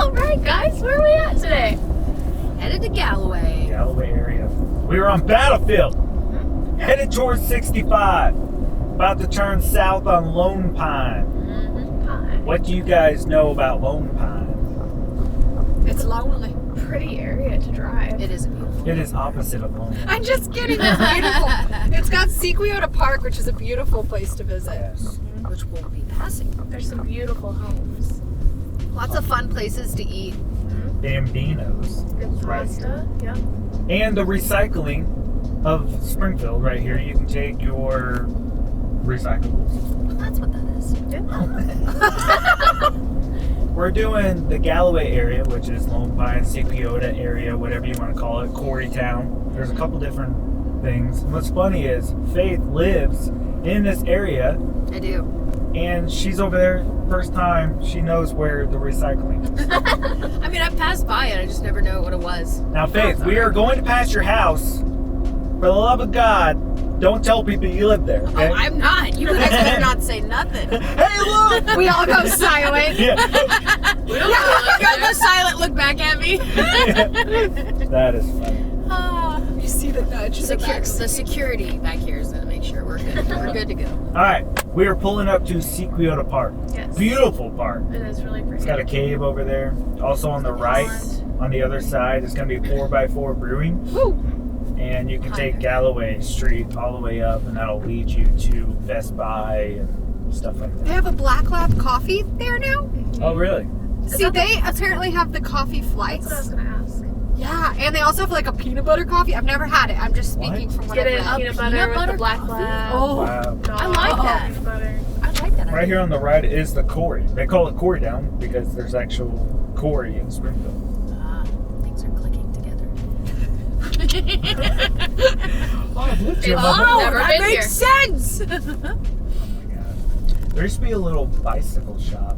All right, guys, where are we at today? Headed to Galloway. Galloway area. We were on Battlefield, headed towards 65, about to turn south on Lone Pine. Hi. What do you guys know about Lone Pine? It's lonely. Pretty area to drive. It is beautiful. It is opposite of Lone Pine. I'm just kidding. It's beautiful. It's got Sequiota Park, which is a beautiful place to visit. Yes. Which we'll be passing. There's some beautiful homes. Lots of fun places to eat. Bambinos. Good Right pasta. Yeah. And the recycling of Springfield right here. You can take your recyclables. Well, that's what that is. We're doing the Galloway area, which is Lone Pine, Sequiota area, whatever you want to call it, Coreytown. There's a couple different things. And what's funny is Faith lives in this area, I do. and she's over there first time. She knows where the recycling is. I mean, I've passed by it. I just never know what it was. Now, Faith, we are going to pass your house. For the love of God, don't tell people you live there, okay? Oh, I'm not. You guys better not say nothing. Hey, look! We all go silent. Yeah. We don't go silent. Look back at me. That is funny. You see the nudge in the back. The security back here is going to make sure we're good. We're good to go. All right, we are pulling up to Sequiota Park. Yes. Beautiful park. It is really pretty. It's got a cave over there. Also on the right, on the other side, it's going to be 4x4 brewing. Woo. And you can take Galloway Street all the way up, and that'll lead you to Best Buy and stuff like They that. have a Black Lab coffee there now. Oh, really? See, they apparently have the coffee That's flights. what I was gonna ask. Yeah, and they also have like a peanut butter coffee. I've never had it. I'm just speaking What? from what Get I've it read. peanut butter peanut with butter the black coffee? lab. Oh, Wow. No, I like that. Peanut butter. I like that. Right here on the right is the quarry. They call it Coreytown because there's actual quarry in Springfield. Things are clicking together. Oh, never that been makes here. sense. Oh my God. There used to be a little bicycle shop.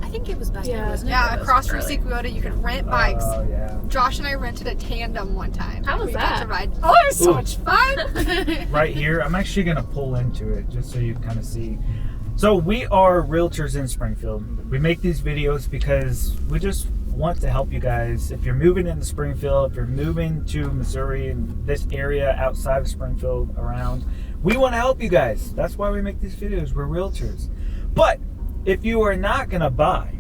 I think it was back there, Yeah. wasn't it? Yeah, Those across from early. Sequiota, you can rent bikes. Oh, yeah. Josh and I rented a tandem one time. How was We got that? to ride. Oh, it was so Ooh. much fun. Right here, I'm actually going to pull into it just so you can kind of see. So we are realtors in Springfield. We make these videos because we just want to help you guys. If you're moving into Springfield, if you're moving to Missouri and this area outside of Springfield around, we want to help you guys. That's why we make these videos. We're realtors. But if you are not going to buy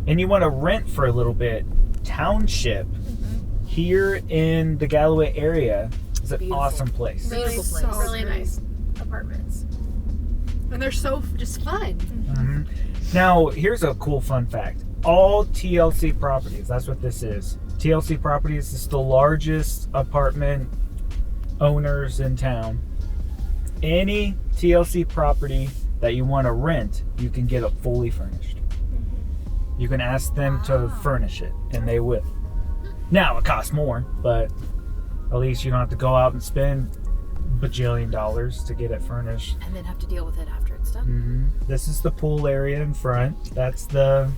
and you want to rent for a little bit, Township here in the Galloway area is an Beautiful. awesome place. Beautiful So place. Really great. nice apartments. And they're so just fun. Mhm. Now, here's a cool fun fact. All TLC properties, that's what this is. TLC Properties is the largest apartment owners in town. Any TLC property that you want to rent, you can get it fully furnished. You can ask them to furnish it, and they will. Now, it costs more, but at least you don't have to go out and spend bajillion dollars to get it furnished. And then have to deal with it after it's done. This is the pool area in front. That's the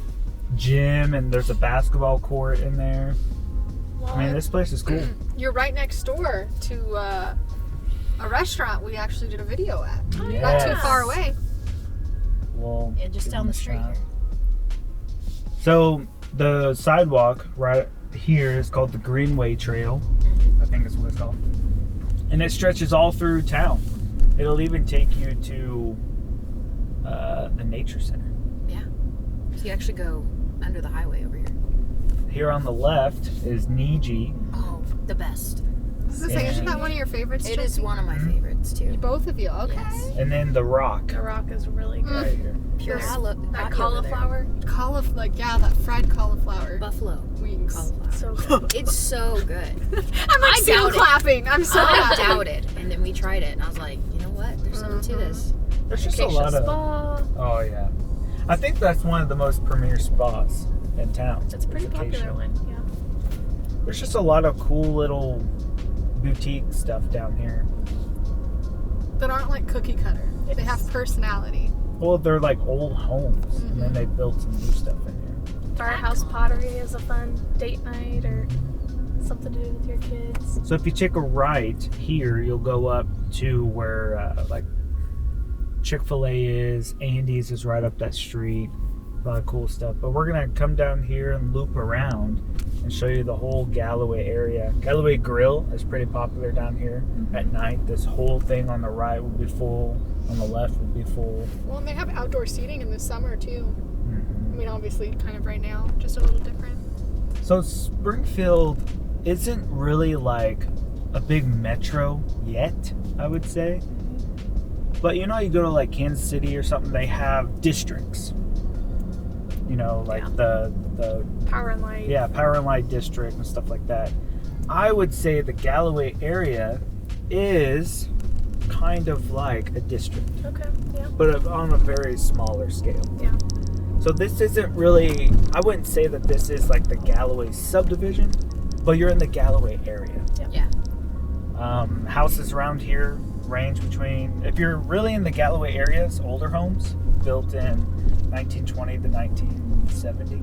gym, and there's a basketball court in there. I mean, this place is cool. You're right next door to a restaurant we actually did a video at. Not Yes. too far away. Well, Yeah, just down the street here. So the sidewalk right here is called the Greenway Trail. I think that's what it's called. And it stretches all through town. It'll even take you to the nature center. Yeah. So you actually go under the highway over here. Here on the left is Niji. Oh, the best. I was gonna say, isn't that one of your favorites? It is Chelsea? one of my favorites too. Both of you, okay. Yes. And then the Rock The rock is really good. right here. Pure Yes. That cauliflower. Cauliflower, yeah, that fried cauliflower buffalo wings. cauliflower. So good. It's so good. I'm like I still doubt it. clapping. I'm so I happy. doubted, and then we tried it, and I was like, you know what? There's something to this. There's just a Acacia lot of. Spa. Oh yeah, I think that's one of the most premier spas in town. It's a pretty is popular Acacia. one. Yeah. There's just a lot of cool little boutique stuff down here. That aren't like cookie cutter. They have personality. Well, they're like old homes, and then they built some new stuff in here. Firehouse pottery is a fun date night or something to do with your kids. So if you take a right here, you'll go up to where like Chick-fil-A is. Andy's is right up that street. A lot of cool stuff. But we're going to come down here and loop around and show you the whole Galloway area. Galloway Grill is pretty popular down here at night. This whole thing on the right will be full. On the left will be full. Well, and they have outdoor seating in the summer too. Mm-hmm. I mean, obviously, kind of right now, just a little different. So Springfield isn't really like a big metro yet, I would say. But you know, you go to like Kansas City or something, they have districts. You know, like the Power and Light. Yeah, Power and Light district and stuff like that. I would say the Galloway area is kind of like a district. Okay, yeah. But on a very smaller scale. Yeah. So this isn't really, I wouldn't say that this is like the Galloway subdivision, but you're in the Galloway area. Yeah. Houses around here range between, if you're really in the Galloway areas, older homes built in 1920 to 1970.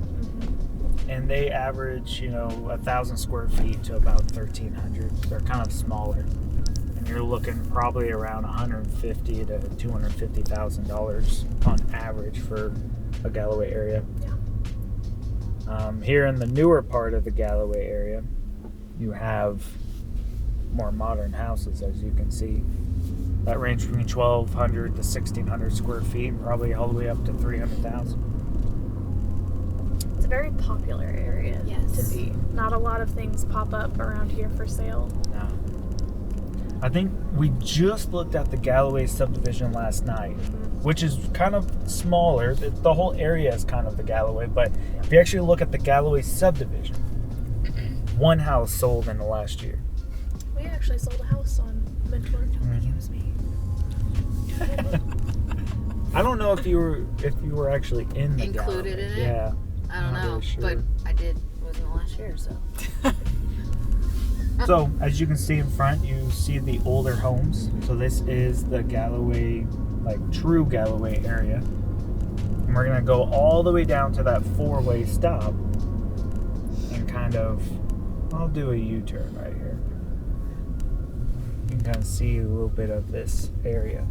And they average, 1,000 square feet to about 1,300. They're kind of smaller. And you're looking probably around $150,000 to $250,000 on average for a Galloway area. Yeah. Here in the newer part of the Galloway area, you have more modern houses, as you can see. That range between 1,200 to 1,600 square feet, probably all the way up to 300,000. It's a very popular area to be. Not a lot of things pop up around here for sale. No. I think we just looked at the Galloway subdivision last night, which is kind of smaller. The whole area is kind of the Galloway, but if you actually look at the Galloway subdivision, one house sold in the last year. We actually sold a house on Mentor. It was me. I don't know if you were actually in the Included Galloway. in it? Yeah. I don't Not know, really sure. but I did. It was in the last year, so. So, as you can see in front, you see the older homes. So this is the Galloway, like true Galloway area. And we're going to go all the way down to that four-way stop and kind of, I'll do a U-turn right here. You can kind of see a little bit of this area.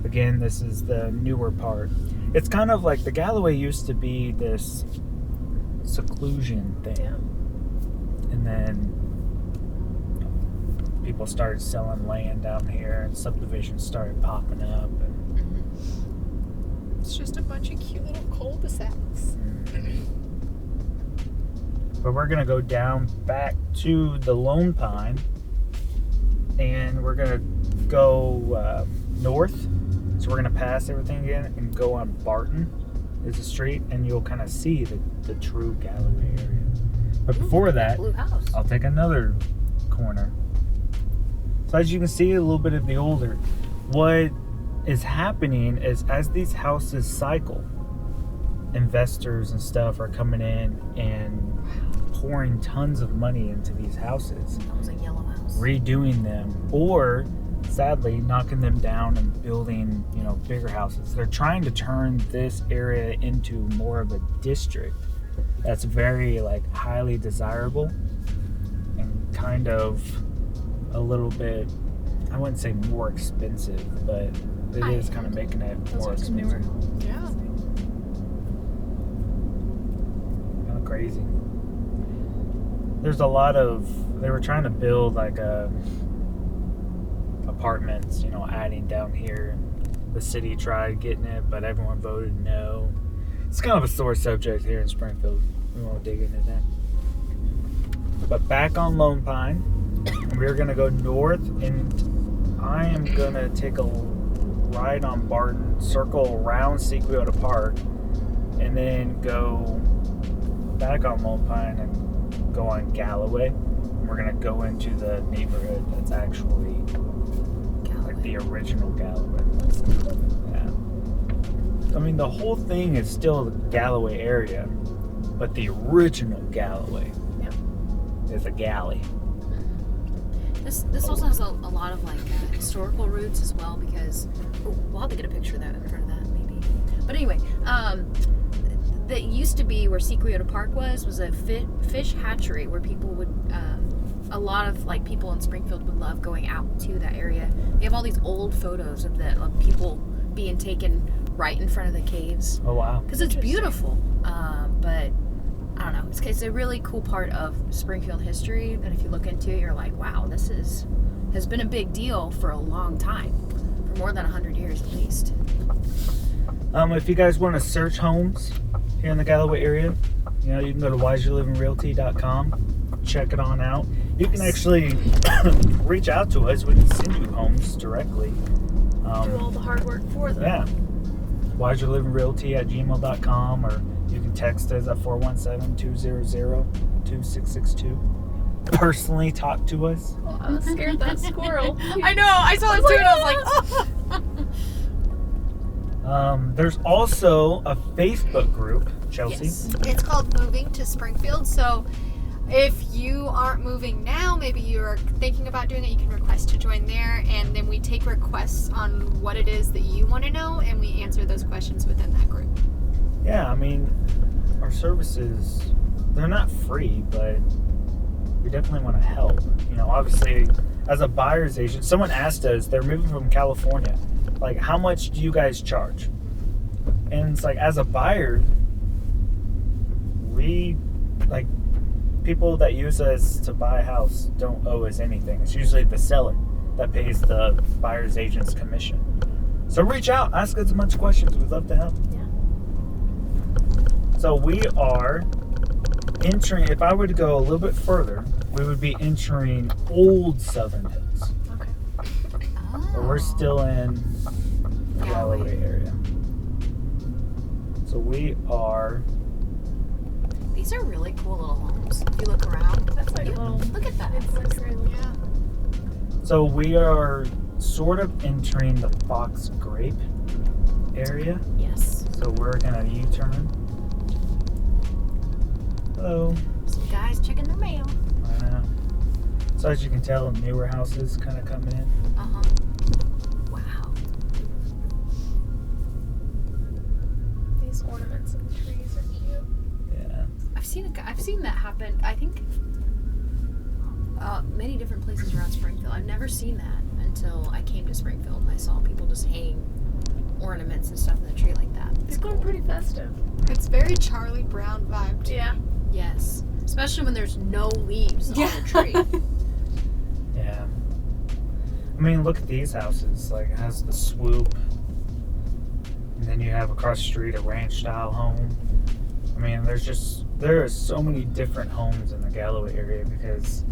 Again, this is the newer part. It's kind of like the Galloway used to be this seclusion thing. Yeah. And then people started selling land down here and subdivisions started popping up. And It's just a bunch of cute little cul-de-sacs. But we're going to go down back to the Lone Pine and we're going to go north. So we're going to pass everything again and go on Barton is the street and you'll kind of see the true Galloway area. But before that, Blue house. I'll take another corner. So as you can see a little bit of the older, what is happening is as these houses cycle, investors and stuff are coming in and pouring tons of money into these houses, That was a yellow house. redoing them, or sadly knocking them down and building, bigger houses. They're trying to turn this area into more of a district that's very highly desirable and kind of a little bit, I wouldn't say more expensive, but it is kind of making it more expensive. Yeah. Kind of crazy. There's a lot of, they were trying to build apartments, adding down here. The city tried getting it, but everyone voted no. It's kind of a sore subject here in Springfield. We won't dig into that. But back on Lone Pine, we're going to go north, and I am going to take a ride on Barton, circle around Sequiota Park, and then go back on Lone Pine and go on Galloway. We're going to go into the neighborhood that's actually the original Galloway. Yeah. I mean, the whole thing is still the Galloway area, but the original Galloway is a galley. This also has a lot of historical roots as well because we'll have to get a picture of that in front of that maybe. But anyway, that used to be where Sequiota Park was a fish hatchery where people would a lot of people in Springfield would love going out to that area. They have all these old photos of people being taken right in front of the caves. Oh, wow. Because it's beautiful. But I don't know. It's a really cool part of Springfield history that if you look into it, you're like, wow, this has been a big deal for a long time. For more than 100 years at least. If you guys want to search homes here in the Galloway area, you know, you can go to wiserlivingrealty.com, check it on out. You can actually reach out to us. We can send you homes directly. Do all the hard work for them. Yeah. wiserlivingrealty@gmail.com, or you can text us at 417-200-2662. Personally talk to us. Oh, I scared that squirrel. I know. I saw it too, and I was like, oh. There's also a Facebook group, Chelsea. Yes. It's called Moving to Springfield. So if you aren't moving now, maybe you're thinking about doing it, you can request to join there, and then we take requests on what it is that you want to know, and we answer those questions within that group. Yeah, I mean, our services, they're not free, but we definitely want to help. You know, obviously, as a buyer's agent, someone asked us, they're moving from California, like, how much do you guys charge? And it's like, as a buyer, we, like, people that use us to buy a house don't owe us anything. It's usually the seller that pays the buyer's agent's commission. So reach out, ask us a bunch of questions. We'd love to help. Yeah. So we are entering, if I were to go a little bit further, we would be entering old Southern Hills. Okay. But we're still in the Galloway area. So we are, These are really cool little homes. If you look around, That's like a little. look at that. It looks really. Yeah. so we are sort of entering the Fox Grape area. Yes. So we're gonna U-turn. Hello. Some guys checking their mail. I know. So as you can tell, newer houses kind of coming in. Uh-huh. Wow. These ornaments and trees are cute. Yeah. I've seen that happen. I think many different places around Springfield. I've never seen that until I came to Springfield and I saw people just hang ornaments and stuff in the tree like that. It's It's going pretty festive. It's very Charlie Brown vibe too. Yeah. Yes, especially when there's no leaves on the tree. Yeah. I mean, look at these houses. Like, it has the swoop. And then you have across the street a ranch style home. I mean, there are so many different homes in the Galloway area because,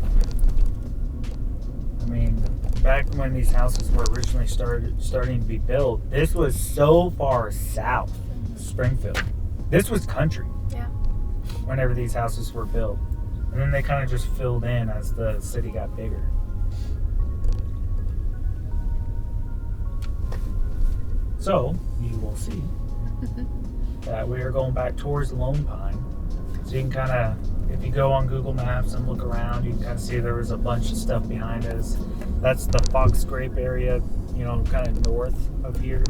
I mean, back when these houses were originally starting to be built, this was so far south of Springfield. This was country. Yeah. Whenever these houses were built. And then they kind of just filled in as the city got bigger. So, you will see that we are going back towards Lone Pine. So you can kind of, if you go on Google Maps and look around, you can kind of see there was a bunch of stuff behind us. That's the Fox Grape area, you know, kind of north of here.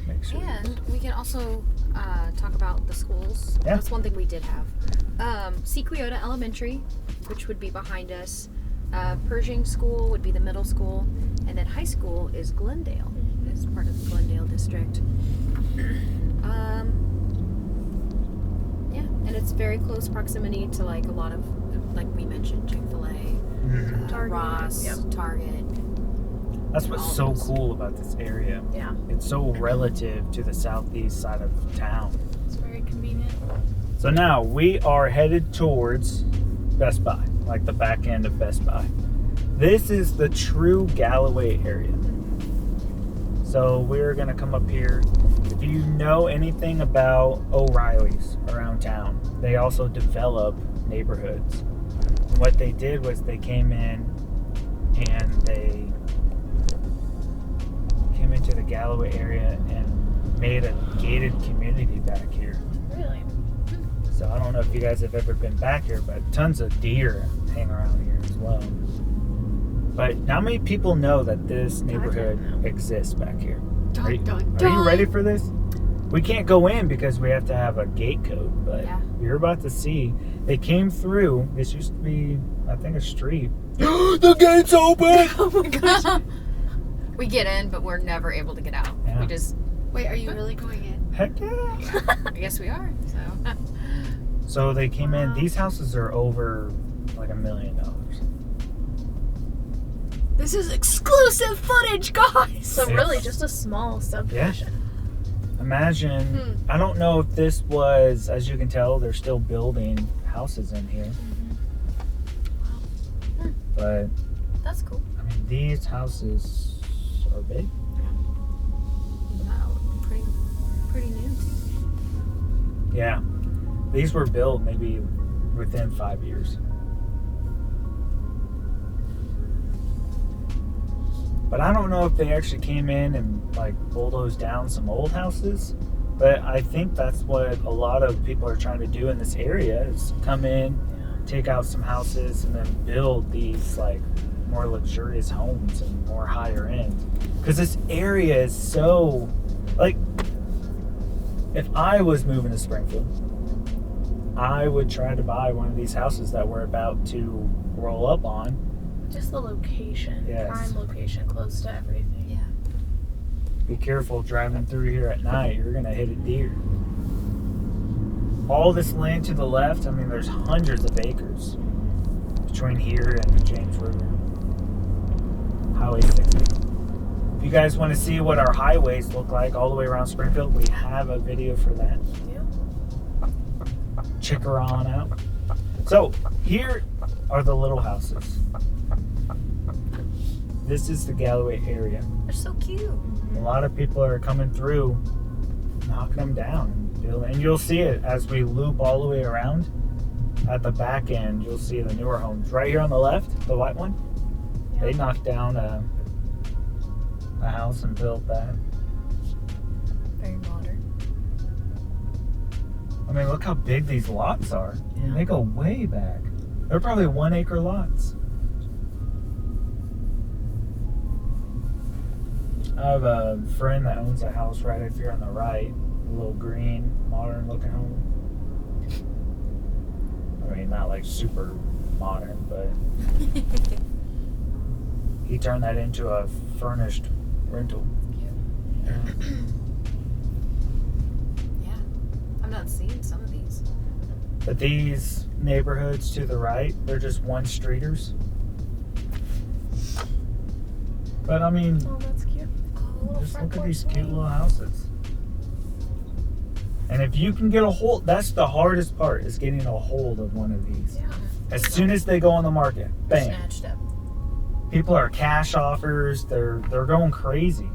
Make sure. And we can also talk about the schools. Yeah. That's one thing we did have. Sequiota Elementary, which would be behind us. Pershing School would be the middle school. And then high school is Glendale. It's part of the Glendale district. Yeah, and it's very close proximity to like a lot of, like we mentioned, Chick-fil-A, Mhm. Target, Ross, yep. Target. That's what's so cool about this area. Yeah. It's so relative to the southeast side of town. It's very convenient. So now we are headed towards Best Buy, like the back end of Best Buy. This is the true Galloway area. So we're gonna come up here. If you know anything about O'Reilly's around town, they also develop neighborhoods. And what they did was they came in and they came into the Galloway area and made a gated community back here. Really? So I don't know if you guys have ever been back here, but tons of deer hang around here as well. But not many people know that this neighborhood exists back here. Dun, Are you, dun, are dun. you ready for this? We can't go in because we have to have a gate code, but Yeah. you're about to see. They came through. This used to be, I think, a street. The gate's open! Oh my gosh. We get in, but we're never able to get out. Yeah. We just Wait, are you really going in? Heck yeah. I guess we are. So. So they came in. Wow. These houses are over like $1 million. This is exclusive footage, guys! So really just a small subdivision. Imagine, I don't know if this was, as you can tell, they're still building houses in here. But, That's cool. I mean, these houses are big. Wow. Pretty new too. Yeah. These were built maybe within 5 years. But I don't know if they actually came in and like bulldozed down some old houses. But I think that's what a lot of people are trying to do in this area is come in, take out some houses, and then build these like more luxurious homes and more higher end. Because this area is so, like, if I was moving to Springfield, I would try to buy one of these houses that we're about to roll up on. Just the location. Yes. Prime location, close to everything. Yeah. Be careful driving through here at night. You're going to hit a deer. All this land to the left, I mean, there's hundreds of acres between here and the James River. Highway 60. If you guys want to see what our highways look like all the way around Springfield, we have a video for that. Yeah. Check her on out. So, here are the little houses. This is the Galloway area. They're so cute. A lot of people are coming through, knocking them down. And you'll see it as we loop all the way around. At the back end, you'll see the newer homes. Right here on the left, the white one, they knocked down a house and built that. Very modern. I mean, look how big these lots are. They go way back. They're probably 1 acre lots. I have a friend that owns a house right up here on the right. A little green, modern looking home. I mean, not like super modern, but he turned that into a furnished rental. Yeah. I'm not seeing some of these. But these neighborhoods to the right, they're just one streeters. But I mean, Oh, that's cute. just look at these cute little houses. And if you can get a hold, that's the hardest part, is getting a hold of one of these. Yeah. As soon as they go on the market, bam. Snatched up. People are cash offers, they're going crazy.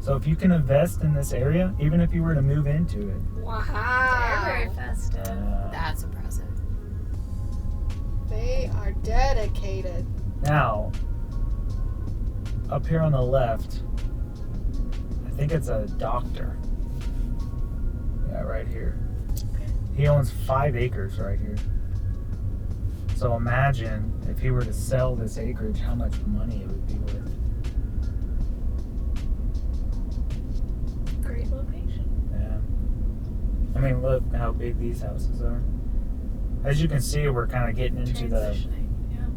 So if you can invest in this area, even if you were to move into it. Wow. Very festive. That's impressive. They are dedicated. Now, up here on the left, I think it's a doctor. Yeah, right here. Okay. He owns 5 acres right here. So imagine if he were to sell this acreage, how much money it would be worth. Great location. Yeah. I mean, look how big these houses are. As you can see, we're kind of getting into the Transitioning. Yeah.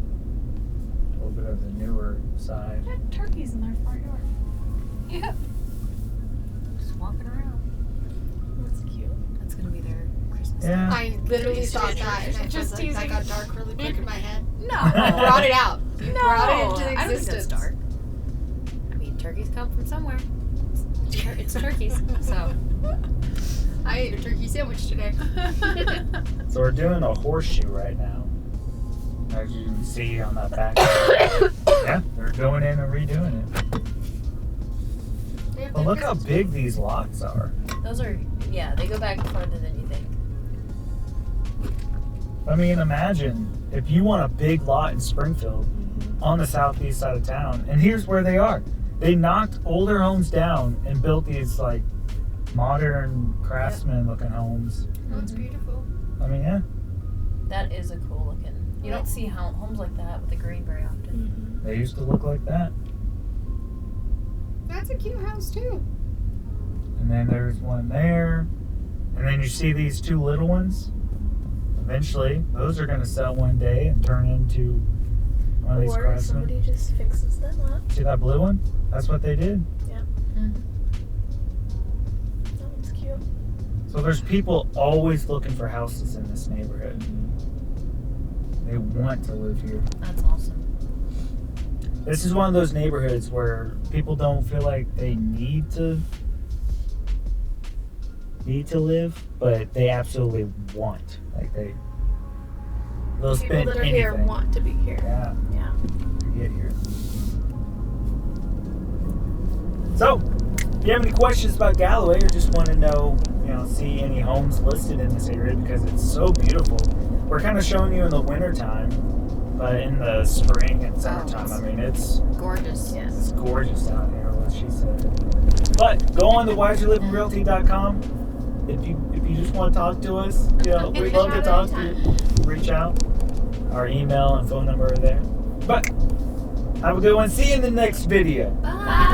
little bit of the newer side. They had turkeys in their front yard. Yeah. Just walking around. That's cute. That's gonna be their Christmas. Yeah. I literally thought that, and I Just just like that teasing. got dark really quick in my head. No. You brought it out. You No, brought it into I don't think existence. that's dark. I mean, turkeys come from somewhere. It's turkeys, so. I ate a turkey sandwich today. So we're doing a horseshoe right now. As you can see on that back. Yeah, they're going in and redoing it. But look how big these lots are. Those are, yeah, they go back farther than you think. I mean, imagine if you want a big lot in Springfield on the southeast side of town, and here's where they are. They knocked older homes down and built these like modern craftsman looking homes. Oh, it's beautiful. I mean, yeah, That is a cool looking. You don't see homes like that with the green very often. they used to look like that. That's a cute house too. And then there's one there. And then you see these 2 little ones. Eventually, those are going to sell one day and turn into one of these Or craftsmen. somebody just fixes them up. See that blue one? That's what they did. Yeah. So there's people always looking for houses in this neighborhood. They want to live here. That's awesome. This is one of those neighborhoods where people don't feel like they need to live, but they absolutely want. Like they'll People spend that are anything. here want to be here. Yeah, Yeah. to get here. So, if you have any questions about Galloway or just want to know, see any homes listed in this area because it's so beautiful. We're kind of showing you in the wintertime, but in the spring and summertime, I mean, it's Gorgeous. it's gorgeous out here, what she said. But go on to wiserlivingrealty.com. If you just want to talk to us, we'd reach love to out talk to anytime. you. Reach out. Our email and phone number are there. But have a good one. See you in the next video. Bye.